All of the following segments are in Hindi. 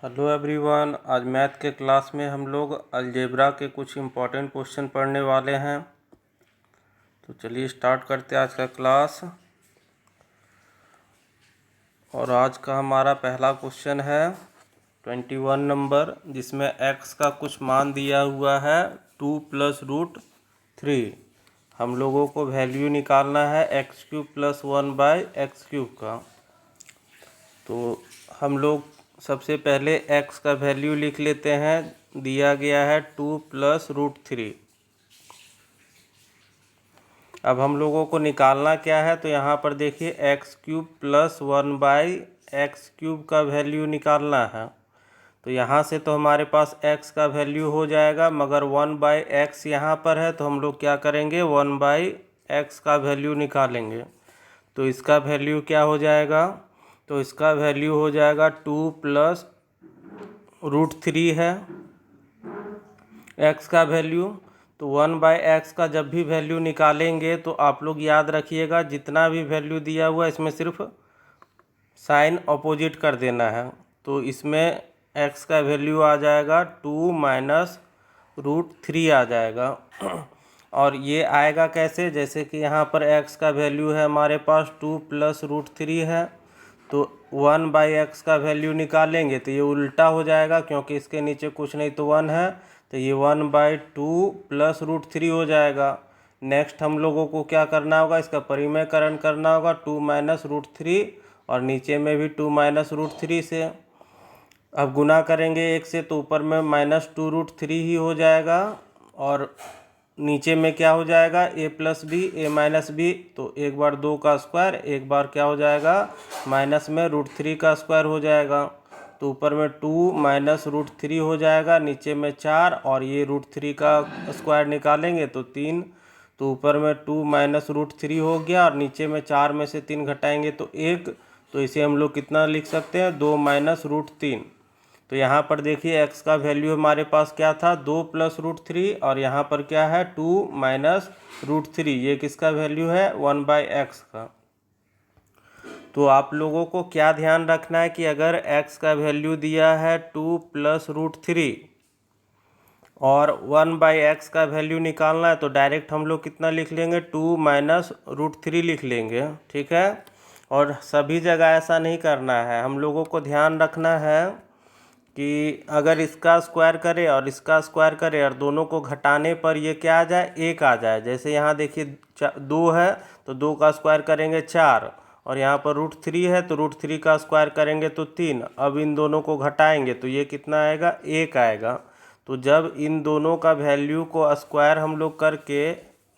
Hello everyone. आज मैथ के क्लास में हम लोग अलजेब्रा के कुछ इम्पोर्टेंट क्वेश्चन पढ़ने वाले हैं। तो चलिए स्टार्ट करते हैं आज का क्लास। और आज का हमारा पहला क्वेश्चन है 21 नंबर, जिसमें x का कुछ मान दिया हुआ है 2 + √3। हम लोगों को वैल्यू निकालना है x³ + 1/x³ का। तो हम लोग सबसे पहले x का वैल्यू लिख लेते हैं। दिया गया है 2 + √3। अब हम लोगों को निकालना क्या है, तो यहाँ पर देखिए x³ + 1/x³ का वैल्यू निकालना है। तो यहाँ से तो हमारे पास x का वैल्यू हो जाएगा, मगर 1/x यहाँ पर है, तो हम लोग क्या करेंगे 1/x का वैल्यू निकालेंगे। तो इसका वैल्यू क्या हो जाएगा, तो इसका वैल्यू हो जाएगा 2 + √3 है x का वैल्यू। तो 1/x का जब भी वैल्यू निकालेंगे तो आप लोग याद रखिएगा, जितना भी वैल्यू दिया हुआ है इसमें सिर्फ साइन अपोजिट कर देना है। तो इसमें x का वैल्यू आ जाएगा 2 - √3 आ जाएगा। और ये आएगा कैसे, जैसे कि यहाँ पर x का वैल्यू है हमारे पास 2 + √3 है, तो 1/x का वैल्यू निकालेंगे तो ये उल्टा हो जाएगा, क्योंकि इसके नीचे कुछ नहीं तो 1 है, तो ये 1/2 + √3 हो जाएगा। नेक्स्ट हम लोगों को क्या करना होगा, इसका परिमेयकरण करना होगा 2 - √3, और नीचे में भी 2 - √3 से। अब गुना करेंगे 1 से, तो ऊपर में -2 √3 ही हो जाएगा, और नीचे में क्या हो जाएगा a + b a - b। तो एक बार 2 का स्क्वायर, एक बार क्या हो जाएगा माइनस में √3 का स्क्वायर हो जाएगा। तो ऊपर में 2 - √3 हो जाएगा, नीचे में 4, और ये √3 का स्क्वायर निकालेंगे तो 3। तो ऊपर में 2 - √3 हो गया, और नीचे में 4 में से 3 घटाएंगे तो 1। तो इसे हम लोग कितना लिख सकते हैं, 2 - √3। तो यहाँ पर देखिए x का वैल्यू हमारे पास क्या था 2 + √3, और यहाँ पर क्या है 2 - √3। ये किसका वैल्यू है 1/x का। तो आप लोगों को क्या ध्यान रखना है कि अगर x का वैल्यू दिया है 2 + √3 और 1/x का वैल्यू निकालना है, तो डायरेक्ट हम लोग कितना लिख लेंगे 2 - √3 लिख लेंगे, ठीक है। और सभी जगह ऐसा नहीं करना है, हम लोगों को ध्यान रखना है कि अगर इसका स्क्वायर करे और इसका स्क्वायर करे और दोनों को घटाने पर ये क्या आ जाए 1 आ जाए। जैसे यहाँ देखिए 2 है, तो 2 का स्क्वायर करेंगे 4, और यहाँ पर √3 है, तो √3 का स्क्वायर करेंगे तो 3। अब इन दोनों को घटाएंगे तो ये कितना आएगा 1 आएगा। तो जब इन दोनों का वैल्यू को स्क्वायर हम लोग करके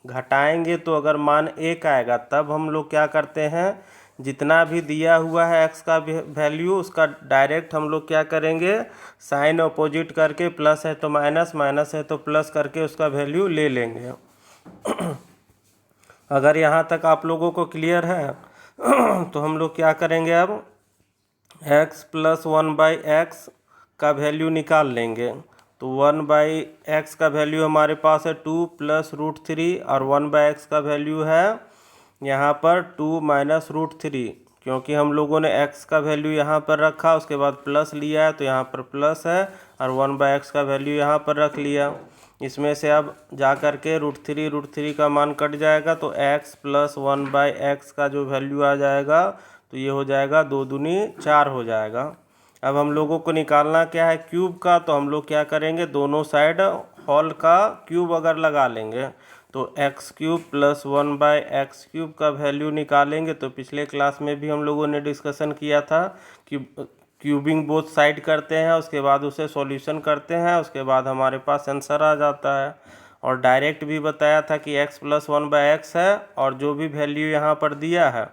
घटाएंगे तो अगर मान 1 आएगा, तब हम लोग क्या करते हैं, जितना भी दिया हुआ है x का वैल्यू उसका डायरेक्ट हम लोग क्या करेंगे साइन अपोजिट करके, प्लस है तो माइनस, माइनस है तो प्लस करके उसका वैल्यू ले लेंगे। अगर यहाँ तक आप लोगों को क्लियर है तो हम लोग क्या करेंगे, अब x + 1/x का वैल्यू निकाल लेंगे। तो 1/x का वैल्यू हमारे पास है 2 + √3, और 1/x का वैल्यू है यहाँ पर 2 - √3। क्योंकि हम लोगों ने x का वैल्यू यहाँ पर रखा, उसके बाद प्लस लिया है, तो यहाँ पर प्लस है, और 1/x का वैल्यू यहाँ पर रख लिया। इसमें से अब जा कर के √3 का मान कट जाएगा, तो x + 1/x का जो वैल्यू आ जाएगा तो ये हो जाएगा 2 दूनी 4 हो जाएगा। अब हम लोगों को निकालना क्या है क्यूब का, तो हम लोग क्या करेंगे दोनों साइड होल का क्यूब अगर लगा लेंगे तो x³ + 1/x³ का वैल्यू निकालेंगे। तो पिछले क्लास में भी हम लोगों ने डिस्कशन किया था कि क्यूबिंग बोथ साइड करते हैं, उसके बाद उसे सॉल्यूशन करते हैं, उसके बाद हमारे पास आंसर आ जाता है। और डायरेक्ट भी बताया था कि x + 1/x है, और जो भी वैल्यू यहाँ पर दिया है,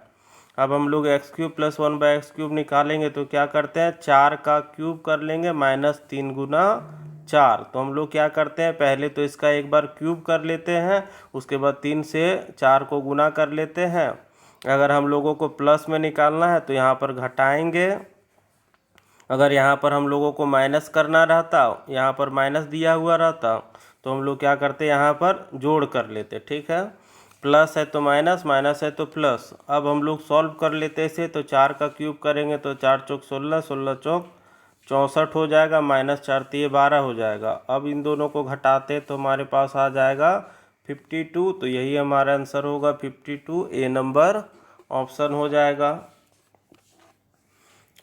अब हम लोग x³ + 1/x³ निकालेंगे तो क्या करते हैं 4 का क्यूब कर लेंगे, -3 × 4। तो हम लोग क्या करते हैं, पहले तो इसका एक बार क्यूब कर लेते हैं, उसके बाद 3 से 4 को गुना कर लेते हैं। अगर हम लोगों को प्लस में निकालना है तो यहाँ पर घटाएंगे, अगर यहाँ पर हम लोगों को माइनस करना रहता, यहाँ पर माइनस दिया हुआ रहता, तो हम लोग क्या करते यहाँ पर जोड़ कर लेते, ठीक है। प्लस है तो माइनस, माइनस है तो प्लस। अब हम लोग सॉल्व कर लेते इसे, तो 4 का क्यूब करेंगे तो 4 × 4 = 16, 16 × 4 64 हो जाएगा, -4 तो ये 12 हो जाएगा। अब इन दोनों को घटाते तो हमारे पास आ जाएगा 52, तो यही हमारा आंसर होगा 52, ए नंबर ऑप्शन हो जाएगा।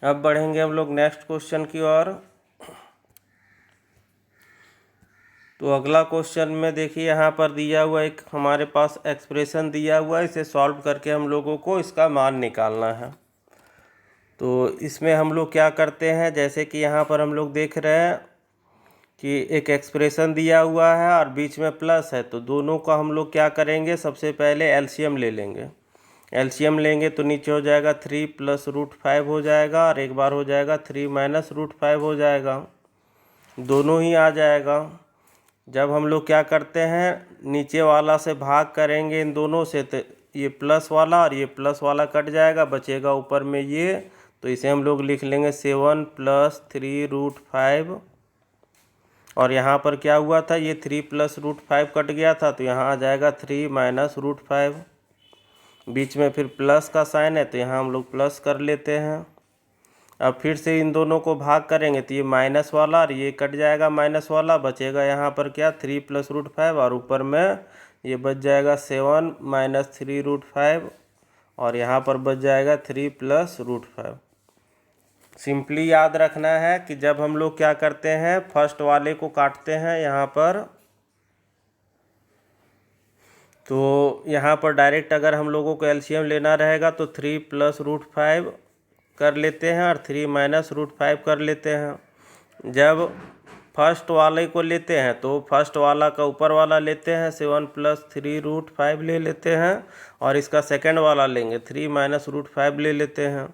अब बढ़ेंगे हम लोग नेक्स्ट क्वेश्चन की ओर। तो अगला क्वेश्चन में देखिए यहाँ पर दिया हुआ एक हमारे पास एक्सप्रेशन दिया हुआ है, इसे सॉल्व करके हम लोगों को इसका मान निकालना है। तो इसमें हम लोग क्या करते हैं, जैसे कि यहाँ पर हम लोग देख रहे हैं कि एक एक्सप्रेशन दिया हुआ है और बीच में प्लस है, तो दोनों का हम लोग क्या करेंगे, सबसे पहले एलसीएम ले लेंगे। एलसीएम लेंगे तो नीचे हो जाएगा 3 + √5 हो जाएगा, और एक बार हो जाएगा 3 - √5 हो जाएगा, दोनों ही आ जाएगा। जब हम लोग क्या करते हैं, नीचे वाला से भाग करेंगे इन दोनों से, तो ये प्लस वाला और ये प्लस वाला कट जाएगा, बचेगा ऊपर में ये, तो इसे हम लोग लिख लेंगे 7 + 3√5। और यहाँ पर क्या हुआ था, ये 3 + √5 कट गया था, तो यहाँ आ जाएगा 3 - √5। बीच में फिर प्लस का साइन है, तो यहाँ हम लोग प्लस कर लेते हैं। अब फिर से इन दोनों को भाग करेंगे तो ये माइनस वाला और ये कट जाएगा, माइनस वाला बचेगा यहाँ पर क्या 3 + √5, और ऊपर में ये बच जाएगा 7 - 3√5, और यहाँ पर बच जाएगा 3 + √5। सिंपली याद रखना है कि जब हम लोग क्या करते हैं, फर्स्ट वाले को काटते हैं यहाँ पर, तो यहाँ पर डायरेक्ट अगर हम लोगों को एलसीएम लेना रहेगा तो 3 + √5 कर लेते हैं और 3 - √5 कर लेते हैं। जब फर्स्ट वाले को लेते हैं तो फर्स्ट वाला का ऊपर वाला लेते हैं, 7 + 3√5 ले लेते हैं, और इसका सेकंड वाला लेंगे 3 - √5 ले लेते हैं।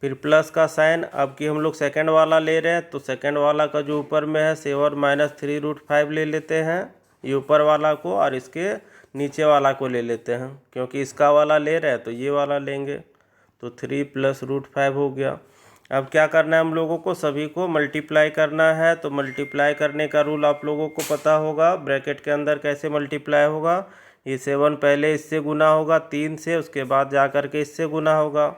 फिर प्लस का साइन, अब कि हम लोग सेकंड वाला ले रहे हैं तो सेकंड वाला का जो ऊपर में है 7 - 3√5 ले लेते हैं, ये ऊपर वाला को, और इसके नीचे वाला को ले लेते हैं, क्योंकि इसका वाला ले रहे हैं तो ये वाला लेंगे, तो 3 + √5 हो गया। अब क्या करना है, हम लोगों को सभी को मल्टीप्लाई करना है। तो मल्टीप्लाई करने का रूल आप लोगों को पता होगा, ब्रैकेट के अंदर कैसे मल्टीप्लाई होगा, ये 7 पहले इससे गुना होगा 3 से, उसके बाद जा कर के इससे गुना होगा,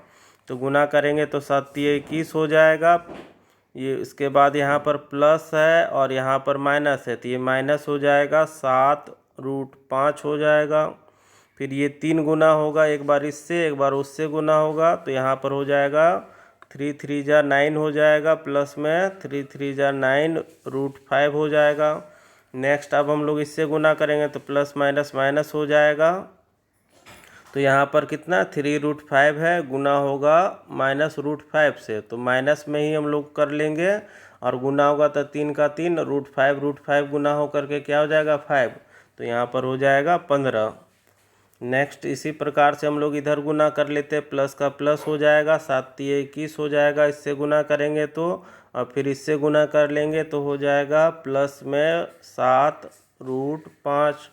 तो गुना करेंगे तो 7 × 21 हो जाएगा। ये इसके बाद यहाँ पर प्लस है और यहाँ पर माइनस है, तो ये माइनस हो जाएगा, 7√5 हो जाएगा। फिर ये 3 गुना होगा, एक बार इससे एक बार उससे गुना होगा, तो यहाँ पर हो जाएगा 3 × 3 = 9 हो जाएगा, प्लस में 3 × 3 = 9 √5 हो जाएगा। नेक्स्ट अब हम लोग इससे गुना करेंगे तो प्लस माइनस माइनस हो जाएगा, तो यहाँ पर कितना 3√5 है, गुना होगा -√5 से, तो माइनस में ही हम लोग कर लेंगे, और गुना होगा तो 3 का 3 √5 गुना हो करके क्या हो जाएगा 5, तो यहाँ पर हो जाएगा 15। नेक्स्ट इसी प्रकार से हम लोग इधर गुना कर लेते हैं, प्लस का प्लस हो जाएगा, 7 × 21 हो जाएगा, इससे गुना करेंगे तो, और फिर इससे गुना कर लेंगे तो हो जाएगा प्लस में 7√5।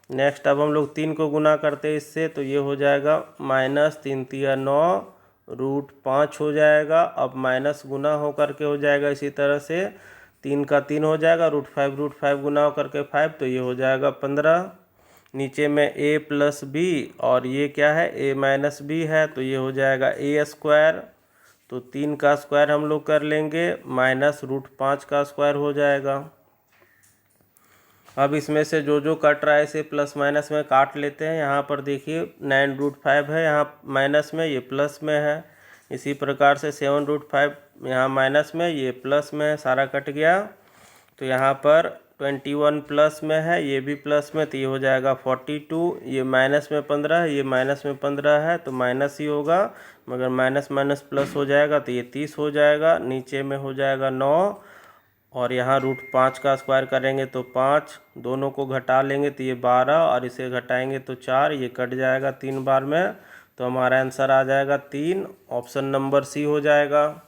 नेक्स्ट अब हम लोग 3 को गुना करते हैं इससे, तो ये हो जाएगा -3 × 9 √5 हो जाएगा। अब माइनस गुना हो करके हो जाएगा इसी तरह से, 3 का 3 हो जाएगा, √5 गुना हो करके 5, तो ये हो जाएगा 15। नीचे में a + b, और ये क्या है a - b है, तो ये हो जाएगा a², तो 3 का स्क्वायर हम लोग कर लेंगे, -√5 का स्क्वायर हो जाएगा। अब इसमें से जो जो कट रहा है इसे प्लस माइनस में काट लेते हैं। यहाँ पर देखिए 9√5 है यहाँ माइनस में, ये प्लस में है। इसी प्रकार से 7√5 यहाँ माइनस में, ये प्लस में है, सारा कट गया। तो यहाँ पर 21 प्लस में है, ये भी प्लस में, तो ये हो जाएगा 42। ये माइनस में 15 है, ये माइनस में 15 है, तो माइनस ही होगा, मगर माइनस माइनस प्लस हो जाएगा तो ये 30 हो जाएगा। नीचे में हो जाएगा 9, और यहाँ √5 का स्क्वायर करेंगे तो 5, दोनों को घटा लेंगे तो ये 12, और इसे घटाएंगे तो 4, ये कट जाएगा 3 बार में, तो हमारा आंसर आ जाएगा 3, ऑप्शन नंबर सी हो जाएगा।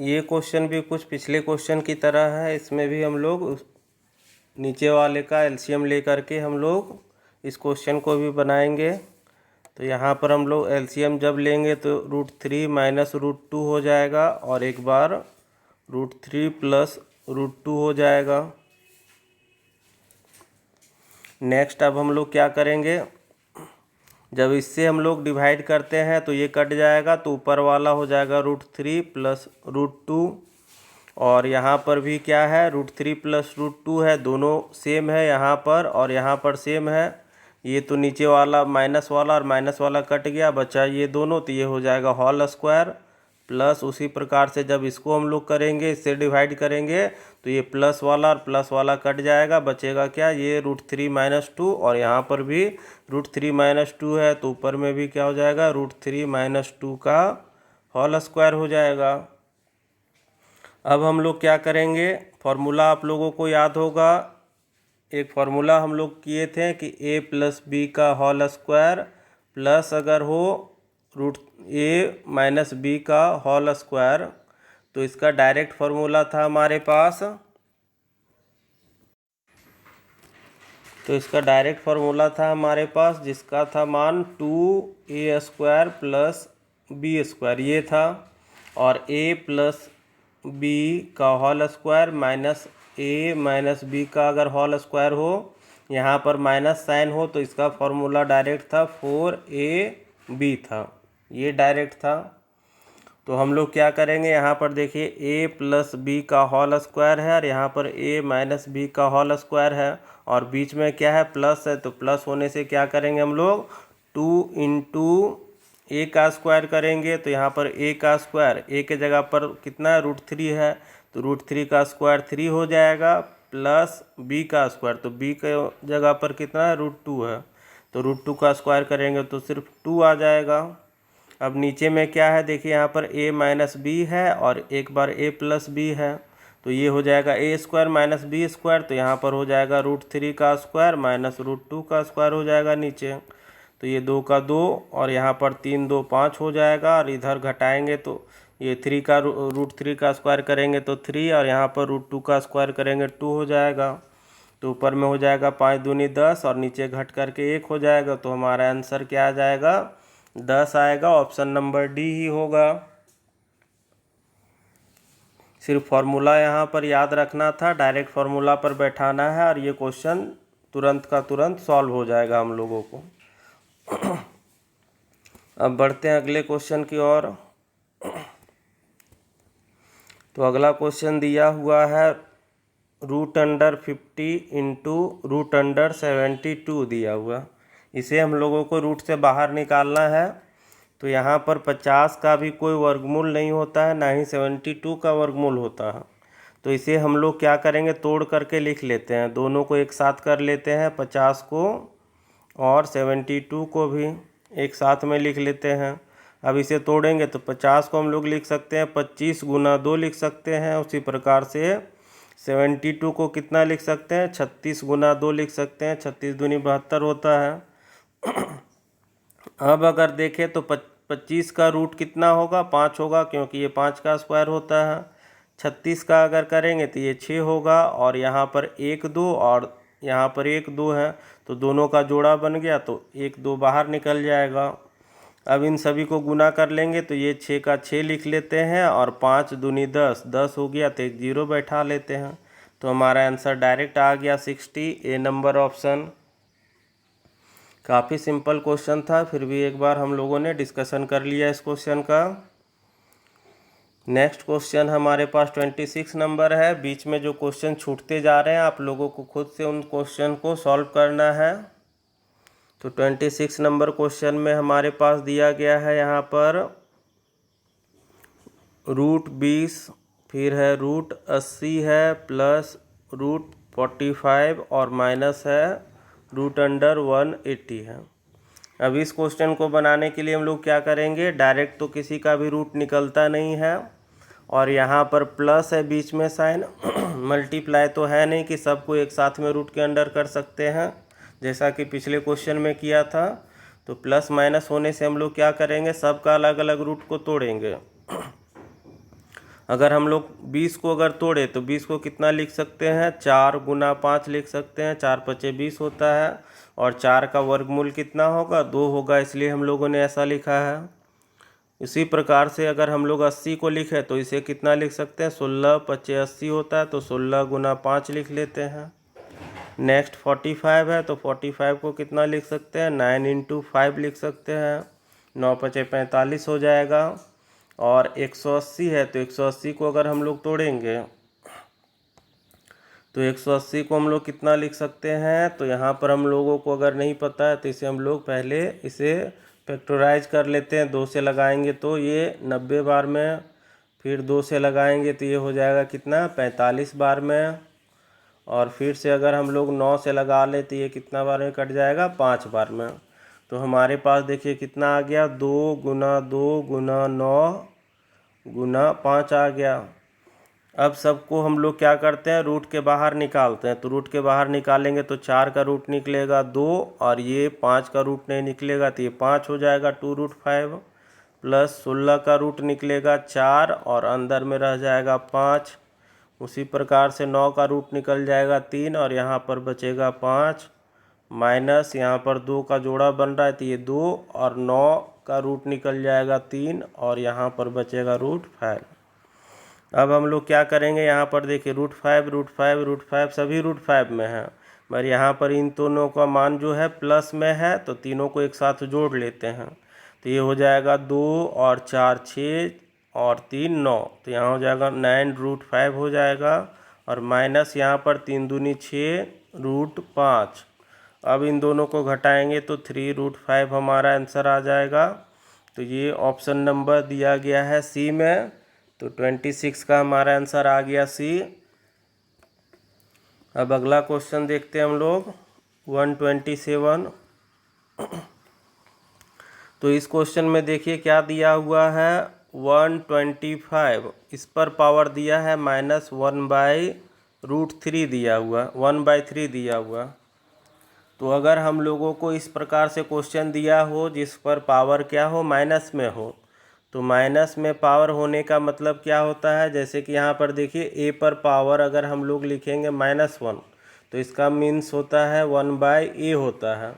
ये क्वेश्चन भी कुछ पिछले क्वेश्चन की तरह है, इसमें भी हम लोग नीचे वाले का एलसीएम लेकर के हम लोग इस क्वेश्चन को भी बनाएंगे। तो यहाँ पर हम लोग एलसीएम जब लेंगे तो √3 - √2 हो जाएगा, और एक बार √3 + √2 हो जाएगा। नेक्स्ट अब हम लोग क्या करेंगे, जब इससे हम लोग डिवाइड करते हैं तो ये कट जाएगा, तो ऊपर वाला हो जाएगा √3 प्लस √2, और यहाँ पर भी क्या है, √3 प्लस √2 है, दोनों सेम है यहाँ पर और यहाँ पर सेम है। ये तो नीचे वाला माइनस वाला और माइनस वाला कट गया, बचा ये दोनों, तो ये हो जाएगा होल स्क्वायर प्लस उसी प्रकार से जब इसको हम लोग करेंगे, इससे डिवाइड करेंगे तो ये प्लस वाला और प्लस वाला कट जाएगा, बचेगा क्या, ये √3 - 2, और यहाँ पर भी √3 - 2 है, तो ऊपर में भी क्या हो जाएगा, √3 - 2 का होल स्क्वायर हो जाएगा। अब हम लोग क्या करेंगे, फॉर्मूला आप लोगों को याद होगा, एक फार्मूला हम लोग किए थे कि a + b का होल स्क्वायर प्लस अगर हो √a - b का होल स्क्वायर, तो इसका डायरेक्ट फार्मूला था हमारे पास, जिसका था मान 2a² प्लस b², ये था, और a + b का whole square minus a - b का अगर होल स्क्वायर हो, यहाँ पर माइनस साइन हो, तो इसका फॉर्मूला डायरेक्ट था 4ab था, ये डायरेक्ट था। तो हम लोग क्या करेंगे, यहाँ पर देखिए a + b का होल स्क्वायर है और यहाँ पर a - b का होल स्क्वायर है, और बीच में क्या है, प्लस है, तो प्लस होने से क्या करेंगे हम लोग, 2 × a का स्क्वायर करेंगे, तो यहाँ पर a का स्क्वायर, a के जगह पर कितना है, √3 है, तो √3 का स्क्वायर 3 हो जाएगा, प्लस b का स्क्वायर, तो b के जगह पर कितना है, √2 है, तो √2 का स्क्वायर करेंगे तो सिर्फ 2 आ जाएगा। अब नीचे में क्या है, देखिए यहाँ पर a - b है और एक बार a + b है, तो ये हो जाएगा a² - b², तो यहाँ पर हो जाएगा √3 का स्क्वायर माइनस √2 का स्क्वायर हो जाएगा नीचे, तो ये 2 का 2 और यहाँ पर 3 2 5 हो जाएगा, और इधर घटाएंगे तो ये 3 का √3 का स्क्वायर करेंगे तो 3, और यहाँ पर √2 का स्क्वायर करेंगे 2 हो जाएगा, तो ऊपर में हो जाएगा 5 दूनी 10 और नीचे घट करके 1 हो जाएगा, तो हमारा आंसर क्या आ जाएगा, 10 आएगा, ऑप्शन नंबर डी ही होगा। सिर्फ फार्मूला यहाँ पर याद रखना था, डायरेक्ट फार्मूला पर बैठाना है और ये क्वेश्चन तुरंत का तुरंत सॉल्व हो जाएगा हम लोगों को। अब बढ़ते हैं अगले क्वेश्चन की ओर। तो अगला क्वेश्चन दिया हुआ है √50 × √72 दिया हुआ, इसे हम लोगों को रूट से बाहर निकालना है। तो यहाँ पर 50 का भी कोई वर्गमूल नहीं होता है, ना ही 72 का वर्गमूल होता है, तो इसे हम लोग क्या करेंगे, तोड़ करके लिख लेते हैं, दोनों को एक साथ कर लेते हैं, 50 को और 72 को भी एक साथ में लिख लेते हैं। अब इसे तोड़ेंगे तो 50 को हम लोग लिख सकते हैं 25 × 2 लिख सकते हैं, उसी प्रकार से 72 को कितना लिख सकते हैं, 36 × 2 लिख सकते हैं, 36 दूनी 72 होता है। अब अगर देखें तो 25 का रूट कितना होगा, 5 होगा, क्योंकि ये 5 का स्क्वायर होता है। 36 का अगर करेंगे तो ये 6 होगा, और यहाँ पर 1 2 और यहाँ पर 1 2 है, तो दोनों का जोड़ा बन गया, तो 1 2 बाहर निकल जाएगा। अब इन सभी को गुना कर लेंगे तो ये 6 का 6 लिख लेते हैं, और 5 दूनी 10 10 हो गया, तो एक 0 बैठा लेते हैं, तो हमारा आंसर डायरेक्ट आ गया 60, ए नंबर ऑप्शन। काफ़ी सिंपल क्वेश्चन था, फिर भी एक बार हम लोगों ने डिस्कशन कर लिया इस क्वेश्चन का। नेक्स्ट क्वेश्चन हमारे पास 26 नंबर है। बीच में जो क्वेश्चन छूटते जा रहे हैं आप लोगों को खुद से उन क्वेश्चन को सॉल्व करना है। तो 26 नंबर क्वेश्चन में हमारे पास दिया गया है यहाँ पर √20, फिर है √80 है, प्लस √45 और माइनस है √180 है। अब इस क्वेश्चन को बनाने के लिए हम लोग क्या करेंगे, डायरेक्ट तो किसी का भी रूट निकलता नहीं है, और यहाँ पर प्लस है बीच में साइन, मल्टीप्लाई तो है नहीं कि सबको एक साथ में रूट के अंडर कर सकते हैं जैसा कि पिछले क्वेश्चन में किया था। तो प्लस माइनस होने से हम लोग क्या करेंगे, सबका अलग अलग रूट को तोड़ेंगे। अगर हम लोग 20 को अगर तोड़े तो 20 को कितना लिख सकते हैं, 4 × 5 लिख सकते हैं, 4 × 5 = 20 होता है, और 4 का वर्गमूल कितना होगा, 2 होगा, इसलिए हम लोगों ने ऐसा लिखा है। इसी प्रकार से अगर हम लोग 80 को लिखें तो इसे कितना लिख सकते हैं, 16 × 5 = 80 होता है, तो 16 × 5 लिख लेते हैं। नेक्स्ट 45 है, तो 45 को कितना लिख सकते हैं, 9 इंटू 5 लिख सकते हैं, 9 पचे 45 हो जाएगा। और 180 है, तो 180 को अगर हम लोग तोड़ेंगे तो 180 को हम लोग कितना लिख सकते हैं, तो यहाँ पर हम लोगों को अगर नहीं पता है तो इसे हम लोग पहले इसे फैक्टराइज कर लेते हैं। 2 से लगाएंगे तो ये 90 बार में, फिर 2 से लगाएंगे तो ये हो जाएगा कितना, 45 बार में, और फिर से अगर हम लोग 9 से लगा ले तो ये कितना बार में कट जाएगा, 5 बार में। तो हमारे पास देखिए कितना आ गया, 2 गुना 2 गुना 9 गुना 5 आ गया। अब सबको हम लोग क्या करते हैं, रूट के बाहर निकालते हैं। तो रूट के बाहर निकालेंगे तो 4 का रूट निकलेगा 2, और ये 5 का रूट नहीं निकलेगा तो ये 5 हो जाएगा 2√5, प्लस 16 का रूट निकलेगा 4 और अंदर में रह जाएगा 5। उसी प्रकार से 9 का रूट निकल जाएगा 3 और यहाँ पर बचेगा 5, माइनस यहाँ पर 2 का जोड़ा बन रहा है तो ये 2 और 9 का रूट निकल जाएगा 3 और यहाँ पर बचेगा √5। अब हम लोग क्या करेंगे, यहाँ पर देखिए √5 सभी √5 में है, मगर यहाँ पर इन दोनों का मान जो है प्लस में है, तो तीनों को एक साथ जोड़ लेते हैं। तो ये हो जाएगा 2 और 4 6 और 3 9, तो यहाँ हो जाएगा 9√5 हो जाएगा, और माइनस यहाँ पर 3 दूनी 6 √5। अब इन दोनों को घटाएंगे तो 3√5 हमारा आंसर आ जाएगा। तो ये ऑप्शन नंबर दिया गया है सी में, तो 26 का हमारा आंसर आ गया सी। अब अगला क्वेश्चन देखते हैं हम लोग 127। तो इस क्वेश्चन में देखिए क्या दिया हुआ है, 125, इस पर पावर दिया है -1/√3 दिया हुआ, 1/3 दिया हुआ। तो अगर हम लोगों को इस प्रकार से क्वेश्चन दिया हो जिस पर पावर क्या हो, माइनस में हो, तो माइनस में पावर होने का मतलब क्या होता है, जैसे कि यहाँ पर देखिए ए पर पावर अगर हम लोग लिखेंगे -1 तो इसका मीन्स होता है 1/a होता है।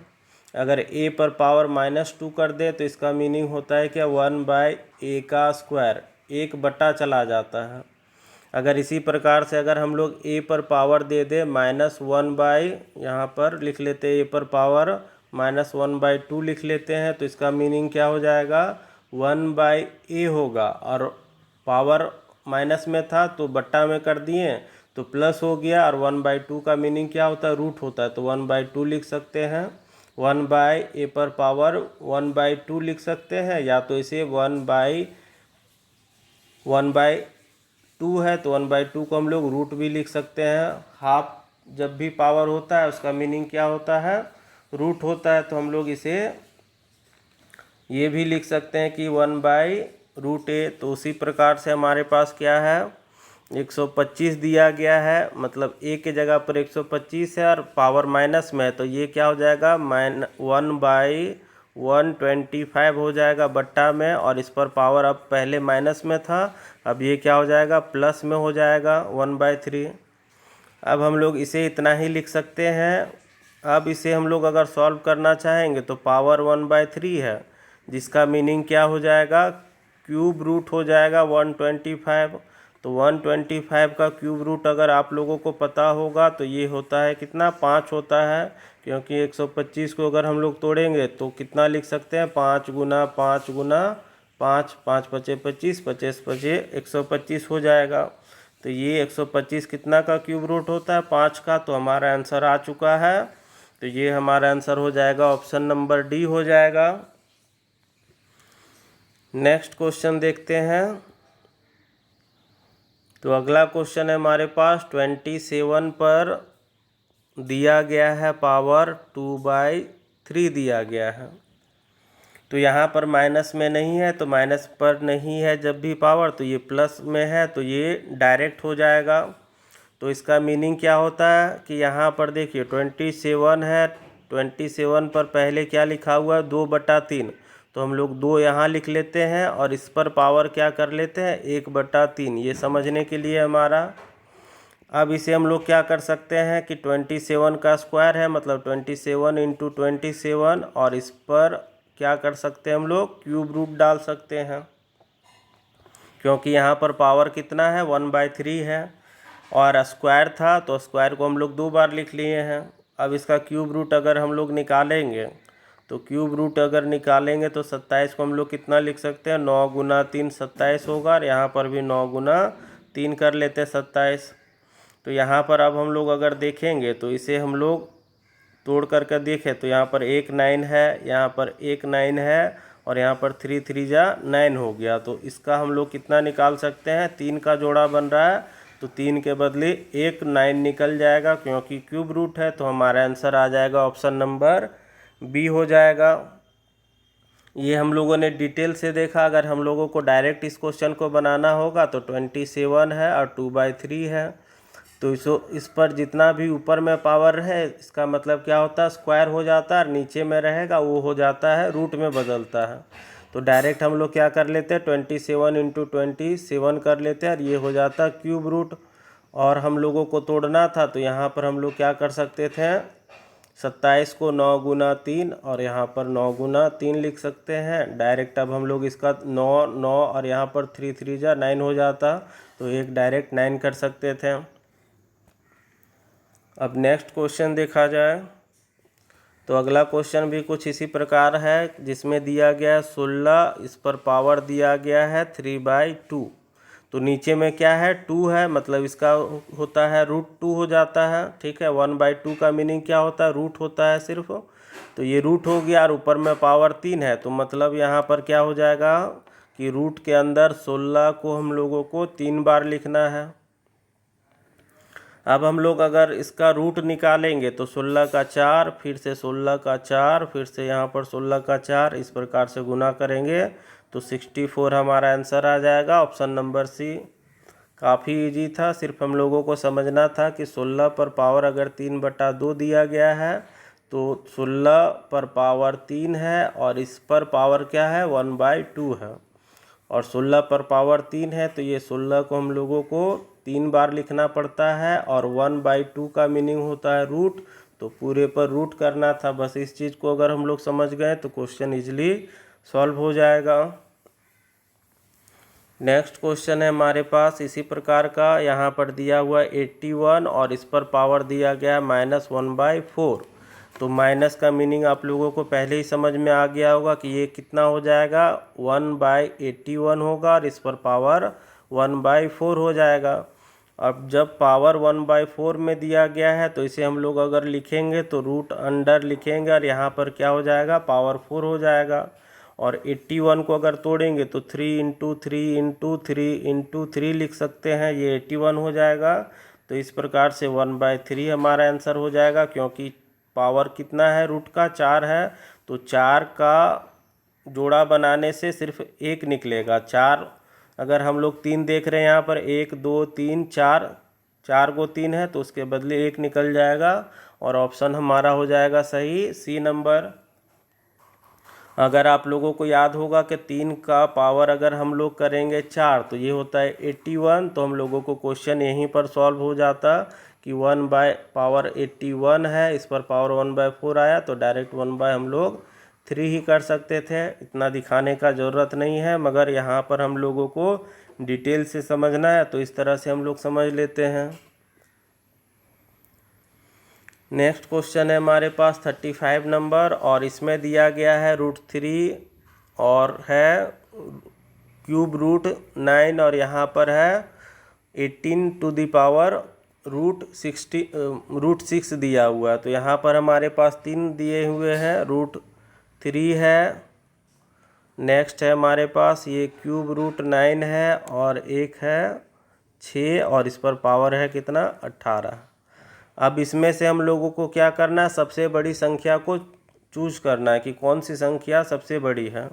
अगर ए पर पावर -2 कर दे तो इसका मीनिंग होता है क्या, 1/a का स्क्वायर, 1 चला जाता है। अगर इसी प्रकार से अगर हम लोग ए पर पावर दे दे -1/, यहाँ पर लिख लेते हैं ए पर पावर -1/2 लिख लेते हैं, तो इसका मीनिंग क्या हो जाएगा, 1/a होगा। और पावर माइनस में था तो बट्टा में कर दिए तो प्लस हो गया, और 1/2 का मीनिंग क्या होता है, रूट होता है, तो 1/2 लिख सकते हैं। 1/a पर पावर 1/2 लिख सकते हैं, या तो इसे 1/2 है तो 1/2 को हम लोग रूट भी लिख सकते हैं। हाफ जब भी पावर होता है उसका मीनिंग क्या होता है, रूट होता है, तो हम लोग इसे ये भी लिख सकते हैं कि 1/√a। तो उसी प्रकार से हमारे पास क्या है, 125 दिया गया है, मतलब a के जगह पर 125 है और पावर माइनस में है, तो ये क्या हो जाएगा, 1/125 हो जाएगा बट्टा में, और इस पर पावर अब पहले माइनस में था, अब ये क्या हो जाएगा, प्लस में हो जाएगा 1/3। अब हम लोग इसे इतना ही लिख सकते हैं। अब इसे हम लोग अगर सॉल्व करना चाहेंगे तो पावर 1/3 है, जिसका मीनिंग क्या हो जाएगा, क्यूब रूट हो जाएगा 125। तो 125 का क्यूब रूट अगर आप लोगों को पता होगा तो ये होता है कितना, 5 होता है, क्योंकि 125 को अगर हम लोग तोड़ेंगे तो कितना लिख सकते हैं, 5 गुना 5 गुना 5, 5 पचे 25, 25 पचे 125 हो जाएगा। तो ये 125 कितना का क्यूब रूट होता है, 5 का। तो हमारा आंसर आ चुका है, तो ये हमारा आंसर हो जाएगा ऑप्शन नंबर डी हो जाएगा। नेक्स्ट क्वेश्चन देखते हैं। तो अगला क्वेश्चन है हमारे पास 27 पर दिया गया है पावर 2/3 दिया गया है। तो यहाँ पर माइनस में नहीं है, तो माइनस पर नहीं है जब भी पावर, तो ये प्लस में है, तो ये डायरेक्ट हो जाएगा। तो इसका मीनिंग क्या होता है कि यहाँ पर देखिए 27 है, 27 पर पहले क्या लिखा हुआ है, 2/3, तो हम लोग 2 यहाँ लिख लेते हैं और इस पर पावर क्या कर लेते हैं, 1/3, ये समझने के लिए हमारा। अब इसे हम लोग क्या कर सकते हैं कि 27 का स्क्वायर है, मतलब 27 इंटू 27, और इस पर क्या कर सकते हैं हम लोग, क्यूब रूट डाल सकते हैं, क्योंकि यहाँ पर पावर कितना है, 1/3 है। और स्क्वायर था तो स्क्वायर को हम लोग 2 बार लिख लिए हैं। अब इसका क्यूब रूट अगर हम लोग निकालेंगे तो क्यूब रूट अगर निकालेंगे तो 27 को हम लोग कितना लिख सकते हैं, 9 गुना 3 27 होगा, और यहाँ पर भी 9 गुना 3 कर लेते हैं 27। तो यहाँ पर अब हम लोग अगर देखेंगे तो इसे हम लोग तोड़ करके देखें तो यहाँ पर 1 9 है, यहाँ पर 1 9 है, और यहाँ पर 3 3 जा 9 हो गया। तो इसका हम लोग कितना निकाल सकते हैं, 3 का जोड़ा बन रहा है तो 3 के बदले 1 9 निकल जाएगा, क्योंकि क्यूब रूट है तो हमारा आंसर आ जाएगा ऑप्शन नंबर बी हो जाएगा। ये हम लोगों ने डिटेल से देखा। अगर हम लोगों को डायरेक्ट इस क्वेश्चन को बनाना होगा तो 27 है और 2/3 है, तो इस पर जितना भी ऊपर में पावर है इसका मतलब क्या होता है, स्क्वायर हो जाता है, और नीचे में रहेगा वो हो जाता है रूट में बदलता है। तो डायरेक्ट हम लोग क्या कर लेते हैं, 27 × 27 कर लेते हैं, और ये हो जाता है क्यूब रूट। और हम लोगों को तोड़ना था तो यहाँ पर हम लोग क्या कर सकते थे, 27 को 9 गुना 3 और यहाँ पर 9 गुना 3 लिख सकते हैं डायरेक्ट। अब हम लोग इसका 9 9 और यहाँ पर 3 3 जा 9 हो जाता, तो एक डायरेक्ट 9 कर सकते थे। अब नेक्स्ट क्वेश्चन देखा जाए तो अगला क्वेश्चन भी कुछ इसी प्रकार है, जिसमें दिया गया है 16, इस पर पावर दिया गया है 3/2। तो नीचे में क्या है, 2 है, मतलब इसका होता है √2 हो जाता है। ठीक है, 1/2 का मीनिंग क्या होता है, रूट होता है सिर्फ। तो ये रूट हो गया और ऊपर में पावर 3 है, तो मतलब यहाँ पर क्या हो जाएगा कि रूट के अंदर 16 को हम लोगों को 3 बार लिखना है। अब हम लोग अगर इसका रूट निकालेंगे तो 16 का 4, फिर से 16 का 4, फिर से यहाँ पर 16 का 4, इस प्रकार से गुना करेंगे तो 64 हमारा आंसर आ जाएगा, ऑप्शन नंबर सी। काफ़ी इजी था, सिर्फ हम लोगों को समझना था कि 16 पर पावर अगर 3/2 दिया गया है तो 16 पर पावर 3 है, और इस पर पावर क्या है, 1/2 है, और 16 पर पावर 3 है, तो ये 16 को हम लोगों को 3 बार लिखना पड़ता है, और 1/2 का मीनिंग होता है रूट, तो पूरे पर रूट करना था। बस इस चीज़ को अगर हम लोग समझ गए तो क्वेश्चन इजली सॉल्व हो जाएगा। नेक्स्ट क्वेश्चन है हमारे पास इसी प्रकार का, यहाँ पर दिया हुआ 81 और इस पर पावर दिया गया -1/4। तो माइनस का मीनिंग आप लोगों को पहले ही समझ में आ गया होगा कि ये कितना हो जाएगा, 1/81 होगा, और इस पर पावर 1/4 हो जाएगा। अब जब पावर 1/4 में दिया गया है तो इसे हम लोग अगर लिखेंगे तो रूट अंडर लिखेंगे, और यहाँ पर क्या हो जाएगा, पावर 4 हो जाएगा। और 81 को अगर तोड़ेंगे तो 3 × 3 × 3 × 3 लिख सकते हैं, ये 81 हो जाएगा। तो इस प्रकार से 1/3 हमारा आंसर हो जाएगा, क्योंकि पावर कितना है रूट का, 4 है, तो 4 का जोड़ा बनाने से सिर्फ 1 निकलेगा। 4 अगर हम लोग 3 देख रहे हैं यहाँ पर, 1 2 3 4, 4 को 3 है तो उसके बदले 1 निकल जाएगा, और ऑप्शन हमारा हो जाएगा सही, सी नंबर। अगर आप लोगों को याद होगा कि 3 का पावर अगर हम लोग करेंगे 4 तो ये होता है 81, तो हम लोगों को क्वेश्चन यहीं पर सॉल्व हो जाता कि 1/81 है, इस पर पावर 1/4 आया, तो डायरेक्ट 1/ हम लोग 3 ही कर सकते थे, इतना दिखाने का ज़रूरत नहीं है। मगर यहाँ पर हम लोगों को डिटेल से समझना है तो इस तरह से हम लोग समझ लेते हैं। नेक्स्ट क्वेश्चन है हमारे पास 35 नंबर, और इसमें दिया गया है √3 और है क्यूब रूट 9, और यहाँ पर है 18 टू द पावर √6 दिया हुआ है। तो यहाँ पर हमारे पास 3 दिए हुए हैं, √3 है, नेक्स्ट है हमारे पास ये क्यूब रूट 9 है, और एक है 6, और इस पर पावर है कितना, 18। अब इसमें से हम लोगों को क्या करना है, सबसे बड़ी संख्या को चूज करना है कि कौन सी संख्या सबसे बड़ी है।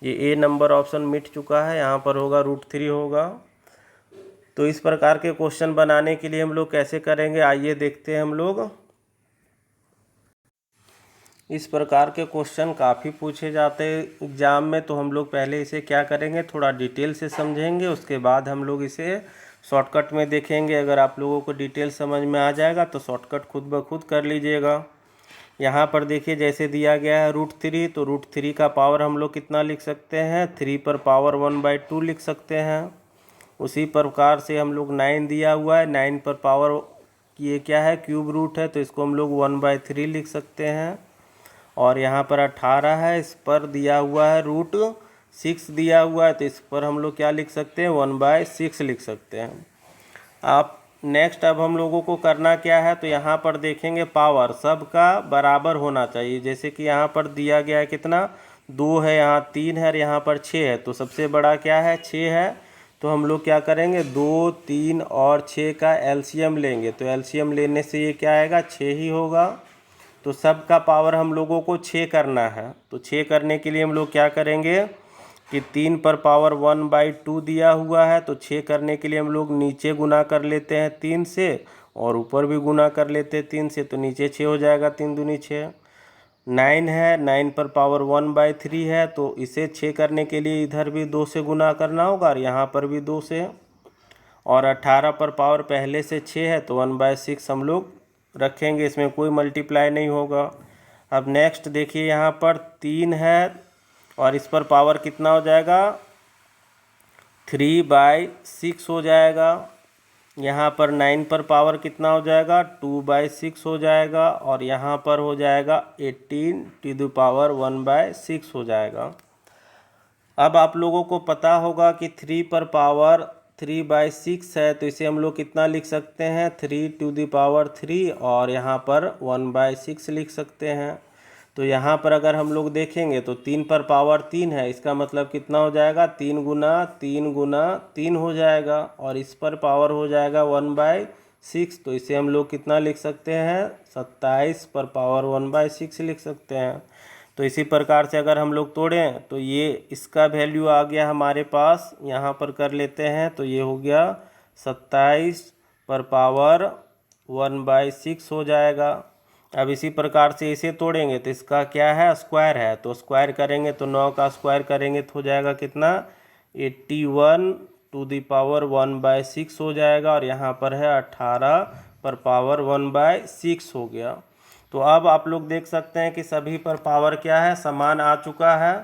ये ए नंबर ऑप्शन मिट चुका है, यहाँ पर होगा √3 होगा। तो इस प्रकार के क्वेश्चन बनाने के लिए हम लोग कैसे करेंगे, आइए देखते हैं हम लोग। इस प्रकार के क्वेश्चन काफ़ी पूछे जाते हैं एग्ज़ाम में, तो हम लोग पहले इसे क्या करेंगे, थोड़ा डिटेल से समझेंगे, उसके बाद हम लोग इसे शॉर्टकट में देखेंगे। अगर आप लोगों को डिटेल समझ में आ जाएगा तो शॉर्टकट खुद ब खुद कर लीजिएगा। यहाँ पर देखिए जैसे दिया गया है √3, तो √3 का पावर हम लोग कितना लिख सकते हैं, 3 पर पावर 1/2 लिख सकते हैं। उसी प्रकार से हम लोग 9 दिया हुआ है, 9 पर पावर ये क्या है, क्यूब रूट है, तो इसको हम लोग 1/3 लिख सकते हैं। और यहाँ पर 18 है, इस पर दिया हुआ है रूट 6 दिया हुआ है, तो इस पर हम लोग क्या लिख सकते हैं, 1/6 लिख सकते हैं। आप नेक्स्ट अब हम लोगों को करना क्या है, तो यहाँ पर देखेंगे पावर सबका बराबर होना चाहिए। जैसे कि यहाँ पर दिया गया है कितना, 2 है, यहाँ 3 है और यहाँ पर 6 है, तो सबसे बड़ा क्या है, 6 है। तो हम लोग क्या करेंगे, 2, 3 और 6 का एलसीएम लेंगे, तो एलसीएम लेने से ये क्या आएगा, 6 ही होगा। तो सबका पावर हम लोगों को 6 करना है, तो 6 करने के लिए हम लोग क्या करेंगे कि 3 पर पावर 1/2 दिया हुआ है, तो 6 करने के लिए हम लोग नीचे गुना कर लेते हैं 3 से और ऊपर भी गुना कर लेते हैं 3 से, तो नीचे 6 हो जाएगा, 3 दूनी 6। 9 है, 9 पर पावर 1/3 है, तो इसे 6 करने के लिए इधर भी 2 से गुना करना होगा और यहाँ पर भी 2 से। और 18 पर पावर पहले से 6 है, तो 1/6 हम लोग रखेंगे, इसमें कोई मल्टीप्लाई नहीं होगा। अब नेक्स्ट देखिए, यहाँ पर 3 है और इस पर पावर कितना हो जाएगा, 3/6 हो जाएगा। यहाँ पर 9 पर पावर कितना हो जाएगा, 2/6 हो जाएगा और यहाँ पर हो जाएगा 18 1/6 हो जाएगा। अब आप लोगों को पता होगा कि 3 पर पावर 3/6 है, तो इसे हम लोग कितना लिख सकते हैं, 3 और यहाँ पर 1/6 लिख सकते हैं। तो यहाँ पर अगर हम लोग देखेंगे तो 3 पर पावर 3 है, इसका मतलब कितना हो जाएगा, 3 गुना 3 गुना 3 हो जाएगा और इस पर पावर हो जाएगा 1/6, तो इसे हम लोग कितना लिख सकते हैं, 27 पर पावर 1/6 लिख सकते हैं। तो इसी प्रकार से अगर हम लोग तोड़ें तो ये इसका वैल्यू आ गया हमारे पास, यहाँ पर कर लेते हैं, तो ये हो गया 27 पर पावर 1/6 हो जाएगा। अब इसी प्रकार से इसे तोड़ेंगे तो इसका क्या है, स्क्वायर है, तो स्क्वायर करेंगे तो 9 का स्क्वायर करेंगे तो हो जाएगा कितना, 81 1/6 हो जाएगा और यहाँ पर है 18 पर पावर 1/6 हो गया। तो अब आप लोग देख सकते हैं कि सभी पर पावर क्या है, समान आ चुका है।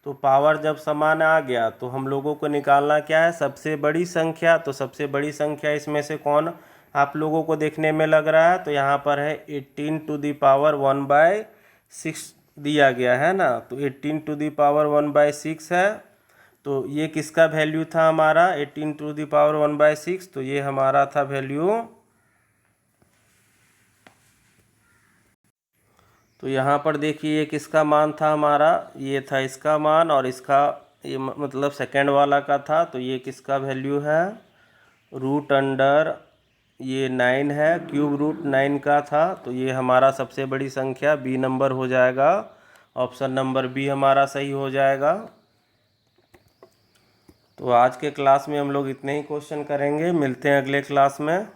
तो पावर जब समान आ गया तो हम लोगों को निकालना क्या है, सबसे बड़ी संख्या। तो सबसे बड़ी संख्या इसमें से कौन आप लोगों को देखने में लग रहा है, तो यहाँ पर है 18 1/6 दिया गया है ना, तो 18 1/6 है। तो ये किसका वैल्यू था हमारा, 18 1/6, तो ये हमारा था वैल्यू। तो यहाँ पर देखिए ये किसका मान था हमारा, ये था इसका मान और इसका ये मतलब सेकंड वाला का था, तो ये किसका वैल्यू है, रूट अंडर ये 9 है, क्यूब रूट 9 का था, तो ये हमारा सबसे बड़ी संख्या बी नंबर हो जाएगा। ऑप्शन नंबर बी हमारा सही हो जाएगा। तो आज के क्लास में हम लोग इतने ही क्वेश्चन करेंगे, मिलते हैं अगले क्लास में।